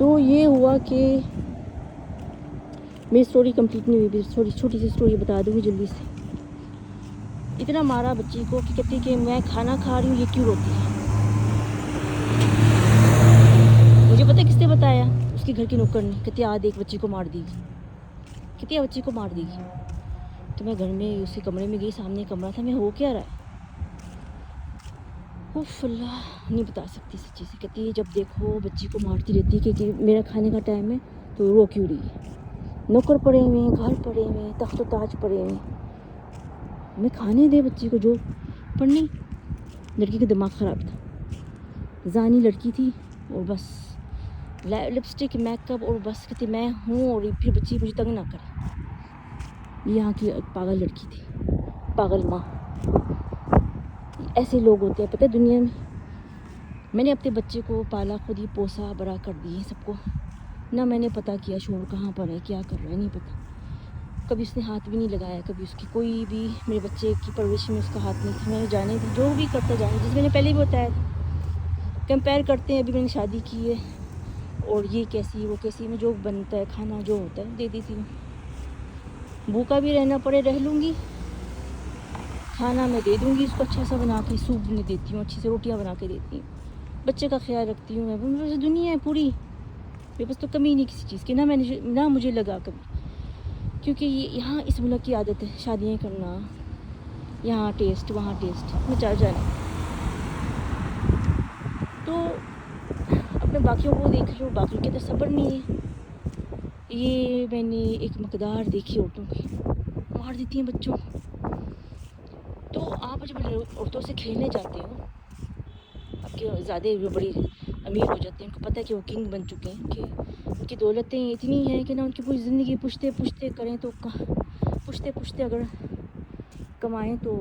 تو یہ ہوا کہ میری اسٹوری کمپلیٹ نہیں ہوئی، چھوٹی سی اسٹوری بتا دوں گی جلدی سے. اتنا مارا بچی کو کہ کہتی کہ میں کھانا کھا رہی ہوں، یہ کیوں روتی ہے. مجھے پتہ کس نے بتایا؟ اس کے گھر کی نوکر نے. کہتی آج ایک بچی کو مار دی گی، کہتی ہے بچی کو مار دی گی. تو میں گھر میں اس کے کمرے میں گئی، سامنے کمرہ تھا، میں ہو کیا رہا ہے اللہ نہیں بتا سکتی سچی سے. کہتی ہے جب دیکھو بچی کو مارتی رہتی ہے کہ میرا کھانے کا ٹائم ہے تو رو کیوں رہی ہے. نوکر پڑے ہوئے ہیں، گھر پڑے ہوئے ہیں، تخت و تاج پڑے ہوئے ہیں، میں کھانے دے بچی کو جو. پر نہیں، لڑکی کا دماغ خراب تھا، زانی لڑکی تھی، اور بس لپسٹک میک اپ، اور بس کہتی میں ہوں اور پھر بچی مجھے تنگ نہ کرے. یہاں کی ایک پاگل لڑکی تھی، پاگل ماں. ایسے لوگ ہوتے ہیں پتہ دنیا میں. میں نے اپنے بچے کو پالا، خود ہی پوسا بڑا کر دیے سب کو. نہ میں نے پتہ کیا شوہر کہاں پر ہے، کیا کر رہا ہے، نہیں پتہ. کبھی اس نے ہاتھ بھی نہیں لگایا، کبھی اس کی کوئی بھی میرے بچے کی پرورش میں اس کا ہاتھ نہیں تھا. میں نے جانے دی جو بھی کرتا جانے، جس میں نے پہلے بھی بتایا تھا. کمپیئر کرتے ہیں، ابھی میں نے شادی کی ہے اور یہ کیسی وہ کیسی. میں جو بنتا ہے کھانا جو ہوتا ہے دے دیتی ہوں. بھوکا بھی رہنا پڑے رہ لوں گی، کھانا میں دے دوں گی اس کو اچھا سا بنا کے. سوپ بھی دیتی ہوں، اچھی سے روٹیاں بنا کے دیتی ہوں، بچے کا خیال رکھتی ہوں. میں دنیا ہے پوری، میرے پاس تو کمی نہیں کسی چیز کی. نہ مجھے لگا کبھی، کیونکہ یہاں اس ملک کی عادت ہے شادیاں کرنا، یہاں ٹیسٹ وہاں ٹیسٹ میں چل جانا. تو اپنے باقیوں کو دیکھ لو، باقیوں کے تو صبر نہیں ہے. یہ میں نے ایک مقدار دیکھی عورتوں کی، مار دیتی ہیں بچوں. تو آپ جب عورتوں سے کھیلنے جاتے ہو، اب کہ زیادہ بڑی امیر ہو جاتے ہیں، ان کو پتہ ہے کہ وہ کنگ بن چکے ہیں، کہ ان کی دولتیں اتنی ہیں کہ نہ ان کی پوری زندگی پوچھتے پوچھتے کریں تو پوچھتے پوچھتے اگر کمائیں تو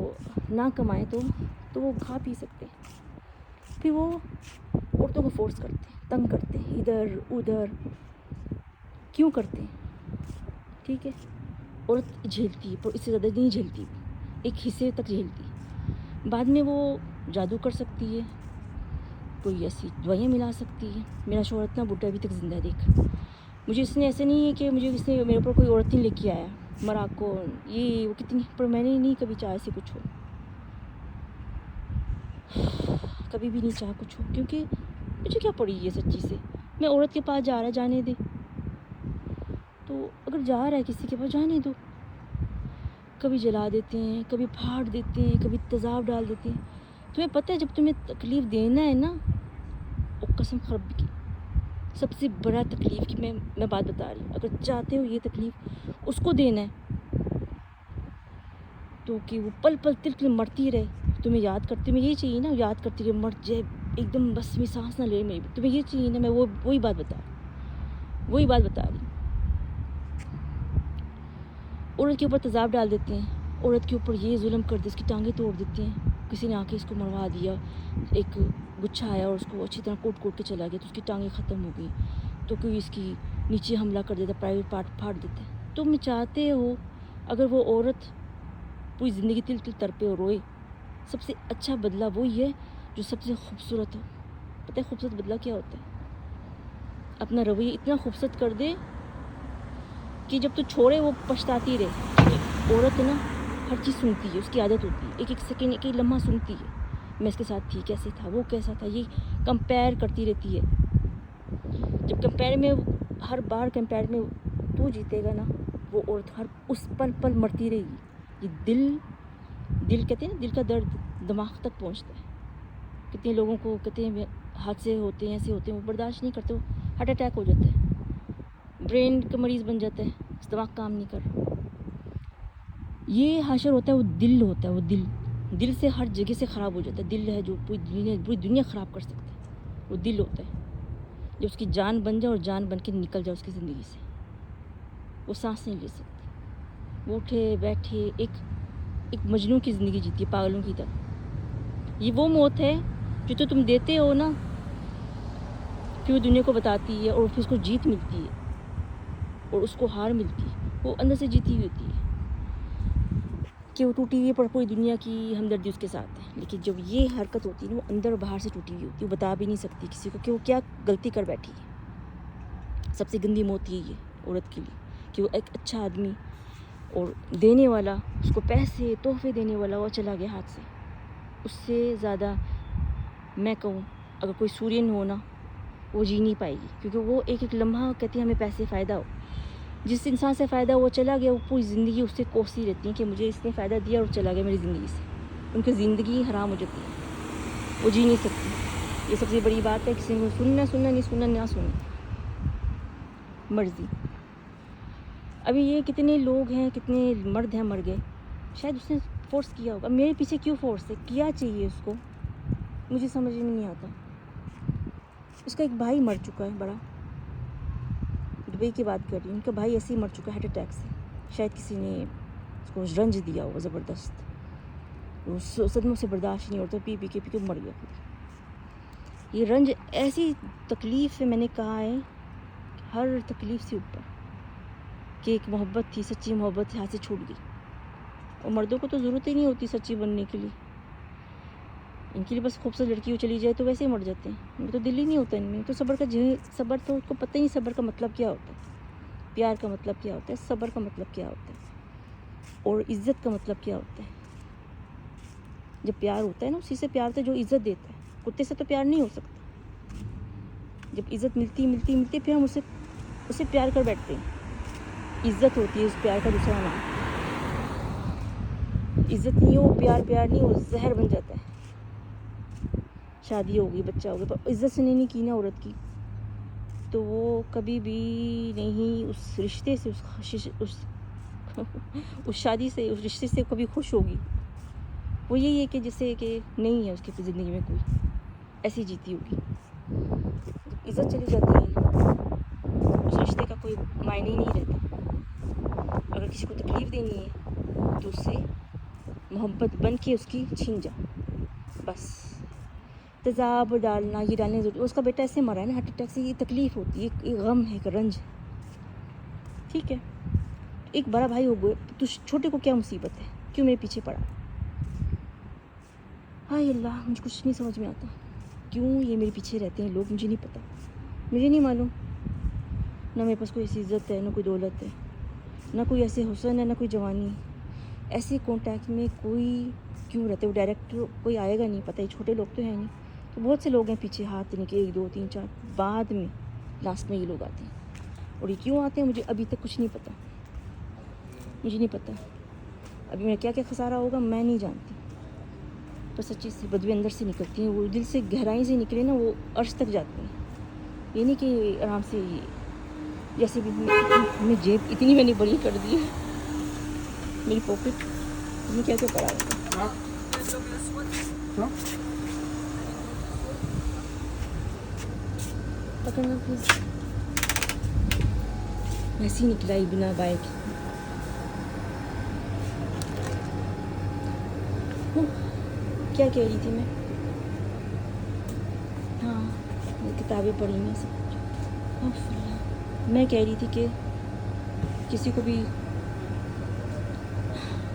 نہ کمائیں تو وہ کھا پی سکتے ہیں. پھر وہ عورتوں کو فورس کرتے ہیں، تنگ کرتے ہیں، ادھر ادھر. کیوں کرتے ہیں؟ ٹھیک ہے، عورت جھیلتی ہے پر اس سے زیادہ نہیں جھیلتی، ایک حصے تک جھیلتی. بعد میں وہ جادو کر سکتی ہے، کوئی ایسی دوائیاں ملا سکتی ہے. میرا شوہر اتنا بڈھا ابھی تک زندہ ہے، دیکھ. مجھے اس نے ایسے نہیں ہے کہ مجھے اس نے میرے اوپر کوئی عورت نہیں لے کے آیا مراکو یہ وہ کتنی، پر میں نے نہیں کبھی چاہا ایسے کچھ ہو، کبھی بھی نہیں چاہا کچھ ہو. کیونکہ مجھے کیا پڑی ہے سچی سے. میں عورت کے پاس جا رہا ہے جانے دے، تو اگر جا رہا ہے کسی کے پاس جانے دو. کبھی جلا دیتے ہیں، کبھی پھاڑ دیتے ہیں، کبھی تیزاب ڈال دیتے ہیں. تمہیں پتہ ہے جب تمہیں تکلیف دینا ہے نا، وہ قسم خراب کی سب سے بڑا تکلیف کی میں بات بتا رہی ہوں. اگر چاہتے ہو یہ تکلیف اس کو دینا ہے تو کہ وہ پل پل تل تل مرتی رہے. تمہیں یاد کرتے میں یہ چاہیے نا، یاد کرتی رہے، مر جائے ایک دم، بس میں سانس نہ لے. میں تمہیں یہ چاہیے نا، میں وہی بات بتا رہی ہوں. عورت کے اوپر تیزاب ڈال دیتے ہیں، عورت کے اوپر یہ ظلم کر دے، اس کی ٹانگیں توڑ دیتے ہیں. کسی نے آ کے اس کو مروا دیا، ایک گچھا آیا اور اس کو اچھی طرح کوٹ کے چلا گیا تو اس کی ٹانگیں ختم ہو گئی. تو کوئی اس کی نیچے حملہ کر دیتا، پرائیویٹ پارٹ پھاڑ دیتے. تم چاہتے ہو اگر وہ عورت پوری زندگی تل تل تڑپے اور روئے، سب سے اچھا بدلہ وہی ہے جو سب سے خوبصورت ہو. پتہ ہے خوبصورت بدلہ کیا ہوتا ہے؟ اپنا رویہ اتنا خوبصورت کر دے کہ جب تو چھوڑے وہ پچھتاتی رہے. عورت نا ہر چیز سنتی ہے، اس کی عادت ہوتی ہے، ایک ایک سیکنڈ ایک ایک لمحہ سنتی ہے. میں اس کے ساتھ تھی، کیسے تھا، وہ کیسا تھا، یہ کمپیئر کرتی رہتی ہے. جب کمپیئر میں ہر بار کمپیئر میں تو جیتے گا نا، وہ عورت ہر اس پل پل مرتی رہے گی. یہ دل کہتے ہیں نا، دل کا درد دماغ تک پہنچتا ہے. کتنے لوگوں کو کہتے ہیں حادثے ہوتے ہیں، ایسے ہوتے ہیں، وہ برداشت نہیں کرتے، ہارٹ اٹیک ہو جاتا ہے، برین کا مریض بن جاتا ہے، دماغ کام نہیں کر رہا. یہ حاشر ہوتا ہے، وہ دل ہوتا ہے، وہ دل سے ہر جگہ سے خراب ہو جاتا ہے. دل ہے جو پوری دنیا خراب کر سکتا ہے، وہ دل ہوتا ہے. جب اس کی جان بن جائے اور جان بن کے نکل جائے اس کی زندگی سے، وہ سانس نہیں لے سکتی. وہ اٹھے بیٹھے ایک مجنون کی زندگی جیتی ہے، پاگلوں کی طرح. یہ وہ موت ہے جو تو تم دیتے ہو نا، پھر وہ دنیا کو بتاتی ہے اور پھر اس کو جیت ملتی ہے اور اس کو ہار ملتی ہے. وہ اندر سے جیتی ہوئی ہوتی ہے کہ وہ ٹوٹی ہوئی پر پوری دنیا کی ہمدردی اس کے ساتھ ہے. لیکن جب یہ حرکت ہوتی ہے نا، وہ اندر اور باہر سے ٹوٹی ہوئی ہوتی ہے، وہ بتا بھی نہیں سکتی کسی کو کہ وہ کیا غلطی کر بیٹھی ہے. سب سے گندی موت یہی ہے عورت کے لیے کہ وہ ایک اچھا آدمی اور دینے والا، اس کو پیسے تحفے دینے والا، وہ چلا گیا ہاتھ سے. اس سے زیادہ میں کہوں اگر کوئی سورین ہو نا وہ جی نہیں پائے گی، کیونکہ وہ ایک ایک لمحہ کہتی ہے ہمیں پیسے فائدہ ہو. جس انسان سے فائدہ وہ چلا گیا، وہ پوری زندگی اس سے کوستی رہتی ہیں کہ مجھے اس نے فائدہ دیا اور چلا گیا میری زندگی سے. ان کی زندگی حرام ہو جاتی ہے، وہ جی نہیں سکتی. یہ سب سے بڑی بات ہے. کسی کو سننا نہیں سننا نہ سننا، مرضی. ابھی یہ کتنے لوگ ہیں، کتنے مرد ہیں مر گئے، شاید اس نے فورس کیا ہوگا. میرے پیچھے کیوں فورس ہے، کیا چاہیے اس کو، مجھے سمجھ میں نہیں آتا. اس کا ایک بھائی مر چکا ہے بڑا، دبئی کی بات کر رہی ہوں. ان کا بھائی ایسے ہی مر چکا ہے ہارٹ اٹیک سے. شاید کسی نے اس کو رنج دیا ہوگا زبردست، اس صدموں سے برداشت نہیں ہوتا، پی کے مر گیا. یہ رنج ایسی تکلیف ہے، میں نے کہا ہے ہر تکلیف سے اوپر، کہ ایک محبت تھی، سچی محبت ہاتھ سے چھوٹ گئی. اور مردوں کو تو ضرورت ہی نہیں ہوتی سچی بننے کے لیے، ان کے لیے بس خوبصورت لڑکی چلی جائے تو ویسے ہی مر جاتے ہیں. ان میں تو دل ہی نہیں ہوتا. ان میں تو صبر تو اس کو پتہ ہی نہیں صبر کا مطلب کیا ہوتا ہے، پیار کا مطلب کیا ہوتا ہے، صبر کا مطلب کیا ہوتا ہے، اور عزت کا مطلب کیا ہوتا ہے. جب پیار ہوتا ہے نا، اسی سے پیار ہوتا ہے جو عزت دیتا ہے. کتے سے تو پیار نہیں ہو سکتا. جب عزت ملتی پھر ہم اسے پیار کر بیٹھتے ہیں. عزت ہوتی ہے اس پیار کا دوسرا نام. عزت نہیں ہو، پیار نہیں ہو، زہر بن جاتا ہے. شادی ہو گئی، بچہ ہو گیا، پر عزت سے نہیں کی نا عورت کی، تو وہ کبھی بھی نہیں اس رشتے سے، اس شادی سے، اس رشتے سے کبھی خوش ہوگی. وہ یہی ہے کہ جیسے کہ نہیں ہے اس کی زندگی میں کوئی، ایسی جیتی ہوگی. جب عزت چلی جاتی ہے اس رشتے کا کوئی معنی نہیں رہتا. اگر کسی کو تکلیف دینی ہے تو اس سے محبت بن کے اس کی چھین جا، بس. تیزاب ڈالنا، یہ ڈالنے ضروری. اس کا بیٹا ایسے مرا ہے نا ہارٹ اٹیک سے، یہ تکلیف ہوتی ہے، ایک غم ہے، ایک رنج. ٹھیک ہے، ایک بڑا بھائی ہو گئے تو چھوٹے کو کیا مصیبت ہے، کیوں میرے پیچھے پڑا. ہائے اللہ، مجھے کچھ نہیں سمجھ میں آتا کیوں یہ میرے پیچھے رہتے ہیں لوگ. مجھے نہیں پتا، مجھے نہیں معلوم. نہ میرے پاس کوئی ایسی عزت ہے، نہ کوئی دولت ہے، نہ کوئی ایسے حسن ہے، نہ کوئی جوانی. ایسے کانٹیکٹ میں کوئی کیوں رہتے؟ وہ ڈائریکٹ کوئی آئے گا نہیں، پتہ ہی چھوٹے لوگ تو ہیں نہیں. تو بہت سے لوگ ہیں پیچھے ہاتھ دینے کے، 1 2 3 4، بعد میں لاسٹ میں یہ لوگ آتے ہیں. اور یہ کیوں آتے ہیں مجھے ابھی تک کچھ نہیں پتا. مجھے نہیں پتا ابھی میرا کیا خسارہ ہوگا، میں نہیں جانتی. بس سچی سے بدویں اندر سے نکلتی ہیں، وہ دل سے گہرائی سے نکلے نا، وہ عرش تک جاتی ہیں. یہ نہیں کہ آرام سے، جیسے بھی میں جیب اتنی میں نے بڑی کر دی ہے، میری پاکٹ میں کیا پڑا ہوگا. پکڑنا پلیز. ایسے ہی نکلا ہی بنا بائک. کیا کہہ رہی تھی میں؟ ہاں، کتابیں پڑھی میں سب. میں کہہ رہی تھی کہ کسی کو بھی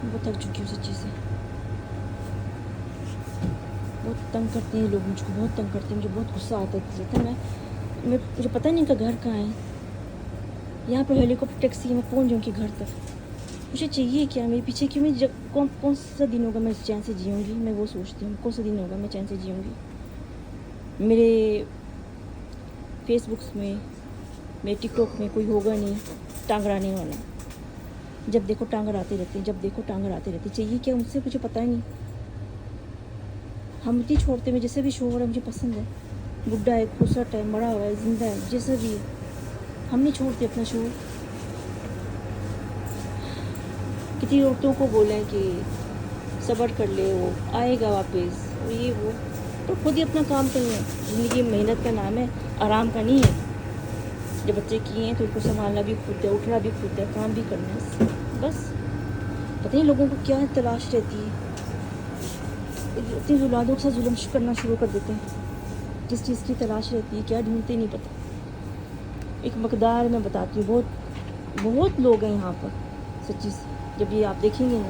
بہت تھک چکی ہوں سچی سے. بہت تنگ کرتے ہیں لوگ مجھ کو، بہت تنگ کرتے ہیں. مجھے بہت غصہ آتا ہے. مجھے پتہ نہیں ان کا گھر کہاں ہے. یہاں پر ہیلی کاپٹر ٹیکسی میں پہنچ جاؤں کہ گھر تک. مجھے چاہیے کیا میرے پیچھے، کہ میں کون سا دن ہوگا میں چین سے جیوں گی. میں وہ سوچتی ہوں کون سا دن ہوگا میں چین سے جیوں گی. میرے فیس بکس میں، میرے ٹک ٹاک میں کوئی ہوگا نہیں ٹانگ اڑانے والا. جب دیکھو ٹانگ اڑاتے رہتے ہیں، جب دیکھو ٹانگ اڑاتے رہتے. چاہیے کیا مجھ سے، مجھے پتہ ہی نہیں. ہم نہیں چھوڑتے. میں جیسے بھی شوہر ہے مجھے پسند ہے، بڈھا ہے، کھوسٹ ہے، مرا ہوا ہے، زندہ ہے، جیسا بھی ہے، ہم نہیں چھوڑتے اپنا شوہر. کتنی عورتوں کو بولیں کہ صبر کر لے، وہ آئے گا واپس، اور یہ وہ، تو خود ہی اپنا کام کرنا ہے. زندگی محنت کا نام ہے، آرام کا نہیں ہے. جب بچے کیے ہیں تو ان کو سنبھالنا بھی خود ہے، اٹھنا بھی خود ہے، کام بھی کرنا ہے. بس پتہ نہیں لوگوں کو کیا تلاش رہتی ہے. اتنی اولادوں کے ساتھ ظلم کرنا شروع کر دیتے ہیں. جس چیز کی تلاش رہتی ہے کیا ڈھونڈتے نہیں پتہ. ایک مقدار میں بتاتی ہوں، بہت لوگ ہیں یہاں پر سچی سے. جب یہ آپ دیکھیں گے نا،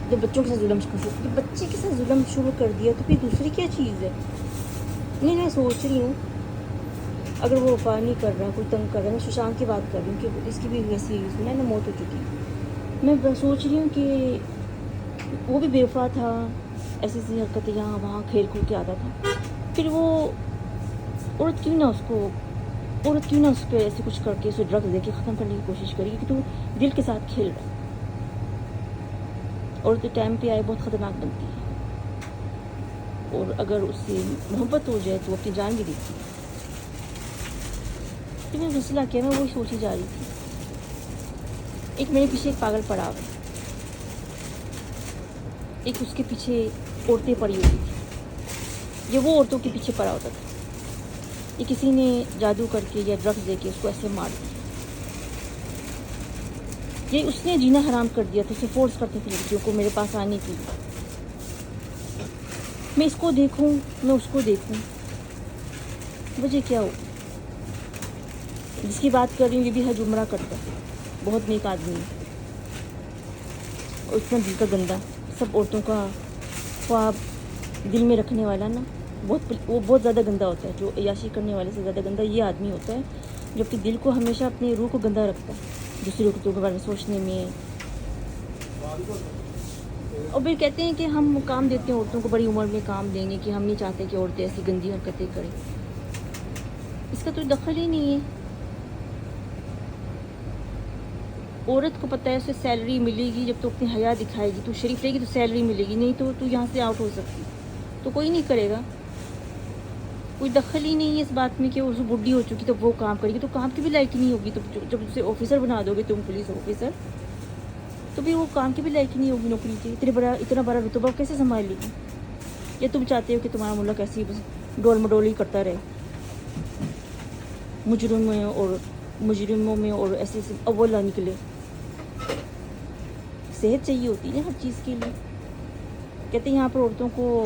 جب بچوں کے ساتھ ظلم جب بچے کے ساتھ ظلم شروع کر دیا تو پھر دوسری کیا چیز ہے. نہیں، میں سوچ رہی ہوں اگر وہ وفا نہیں کر رہا، کوئی تنگ کر رہا ہے، میں ششانک کی بات کر رہی ہوں کہ اس کی بھی ویسی سنا نا موت ہو چکی. میں سوچ رہی ہوں کہ وہ بھی بے وفا تھا، ایسی ایسی حرکتیں یہاں وہاں کھیل کھول کے آتا تھا. پھر وہ عورت کیوں نہ اس پہ ایسے کچھ کر کے اسے ڈرگز دے کے ختم کرنے کی کوشش کری کہ تو دل کے ساتھ کھیل رہا. عورت ٹائم پہ آئے بہت خطرناک بنتی ہے، اور اگر اس سے محبت ہو جائے تو اپنی جان بھی دیتی ہے. تو میں مسئلہ کیا، میں وہی سوچی جا رہی تھی. ایک میرے پیچھے ایک پاگل پڑا ہوا، ایک اس کے پیچھے عورتیں پڑی ہوتی تھی، یہ وہ عورتوں کے پیچھے پڑا ہوتا تھا. یہ کسی نے جادو کر کے یا ڈرگز دے کے اس کو ایسے مار دیا. یہ اس نے جینا حرام کر دیا تھا. اسے فورس کرتے تھے لڑکیوں کو میرے پاس آنے کے لیے. میں اس کو دیکھوں، میں اس کو دیکھوں، وجہ کیا ہو. جس کی بات کر رہی ہوں یہ بھی حج عمرہ کرتا ہے، بہت نیک آدمی ہے، اور اتنا دل کا گندا، سب عورتوں کا خواب دل میں رکھنے والا نا، وہ بہت زیادہ گندا ہوتا ہے. جو عیاشی کرنے والے سے زیادہ گندا یہ آدمی ہوتا ہے جو اپنے دل کو ہمیشہ اپنی روح کو گندا رکھتا ہے دوسری عورتوں کے بارے میں سوچنے میں. اور پھر کہتے ہیں کہ ہم کام دیتے ہیں عورتوں کو، بڑی عمر میں کام دیں گے، کہ ہم نہیں چاہتے کہ عورتیں ایسی گندی حرکتیں کریں. اس کا تو دخل ہی نہیں ہے. عورت کو پتہ ہے اسے سیلری ملے گی جب تو اپنی حیا دکھائے گی، تو شریف رہے گی تو سیلری ملے گی، نہیں تو یہاں سے آؤٹ ہو سکتی. تو کوئی نہیں کرے گا. کوئی دخل ہی نہیں ہے اس بات میں کہ وہ بڈھی ہو چکی تو وہ کام کرے گی. تو کام کی بھی لائق نہیں ہوگی. تو جب اسے آفیسر بنا دو گے تم، پولیس آفیسر، تو بھی وہ کام کی بھی لائق نہیں ہوگی نوکری کی. اتنا بڑا رتبہ کیسے سنبھال لے گی؟ یا تم چاہتے ہو کہ تمہارا ملک ایسی بس ڈول مڈول ہی کرتا رہے، مجرموں میں اور ایسے اول نکلے؟ صحت چاہیے ہوتی ہے نا ہر چیز کے لیے. کہتے ہیں یہاں پر عورتوں کو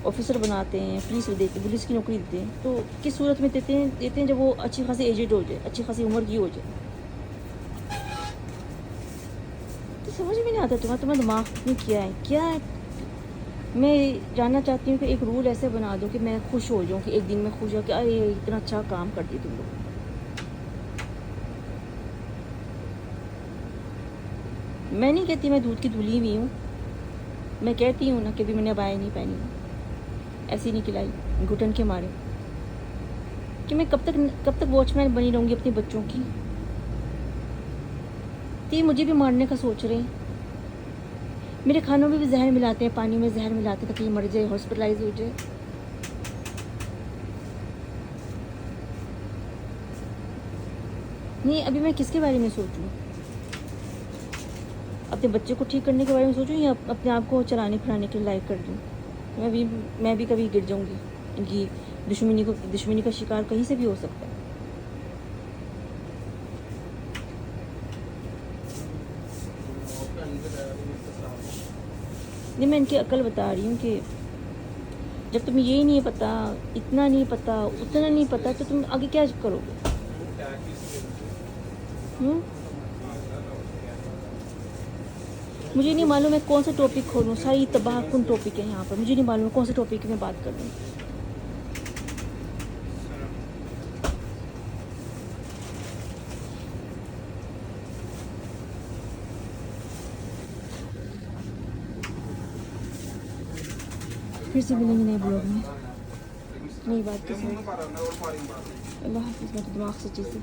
آفیسر بناتے ہیں، پولیس کی نوکری دیتے ہیں، تو کس صورت میں دیتے ہیں جب وہ اچھی خاصی ایجڈ ہو جائے، اچھی خاصی عمر کی ہو جائے. تو سمجھ میں نہیں آتا تمہارا دماغ میں کیا ہے. میں جاننا چاہتی ہوں کہ ایک رول ایسے بنا دو کہ میں خوش ہو جاؤں، کہ ایک دن میں خوش ہوں کہ ارے اتنا اچھا کام کرتی تم لوگ. میں نہیں کہتی میں دودھ کی دھلی ہوئی ہوں، میں کہتی ہوں نا کہ ابھی میں نے ابایا نہیں پہنی، ایسی نہیں کھلائی گھٹن کے مارے، کہ میں کب تک واچ مین بنی رہوں گی اپنے بچوں کی. تو یہ مجھے بھی مارنے کا سوچ رہے ہیں. میرے کھانوں میں بھی زہر ملاتے ہیں، پانی میں زہر ملاتے ہیں تاکہ یہ مر جائے، ہاسپٹلائز ہو جائے. نہیں، ابھی میں کس کے بارے میں سوچوں؟ اپنے بچے کو ٹھیک کرنے کے بارے میں سوچوں، یا اپنے آپ کو چلانے پھرانے کے لائق کر دوں؟ میں بھی کبھی گر جاؤں گی. ان کی دشمنی کا شکار کہیں سے بھی ہو سکتا ہے. نہیں، میں ان کی عقل بتا رہی ہوں کہ جب تمہیں یہی نہیں پتہ، اتنا نہیں پتہ، اتنا نہیں پتہ، تو تم آگے کیا کرو گے؟ مجھے نہیں معلوم ہے کون سا ٹاپک کھولوں. ساری تباہ کن ٹاپک ہے یہاں پر. مجھے نہیں معلوم کون سا ٹاپک میں بات کر رہی ہوں. پھر سے ملیں گے نئے بلاگ میں نئی بات کے ساتھ. اللہ حافظ. میرے دماغ سے چیزیں